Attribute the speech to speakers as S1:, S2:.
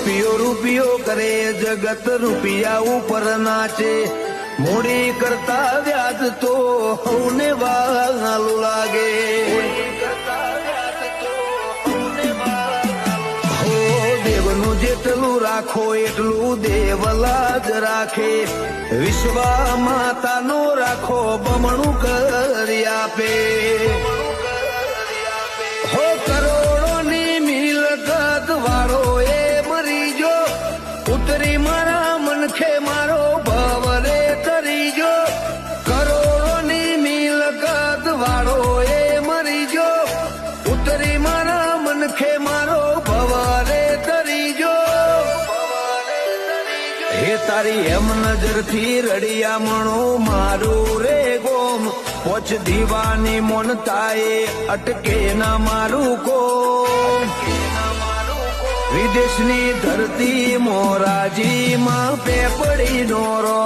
S1: રૂપિયો રૂપિયો કરે જગત રૂપિયા ઉપર નાચે મૂડી કરતા વ્યાજ તો હૌને વાલું લાગે હો દેવનું જેટલું રાખો એટલું દેવલા જ રાખે વિશ્વ માતાનો રાખો બમણું કરી આપે હો કરોડોની મિલકત વાળો એ મરી જો ઉતરી મારા મનખે મારો ભવરે તરી જો કરોડોની મિલકત વાળો એ મરી જો ઉતરી મારા મનખે મારો ભવરે તરી જો હે તારી એમ નજરથી રડિયામણો મારું રે ગોમ પોચ દીવાની મોનતાએ અટકે ના મારું કો વિદેશની ધરતી મોરાજી માં પેપડી નો રો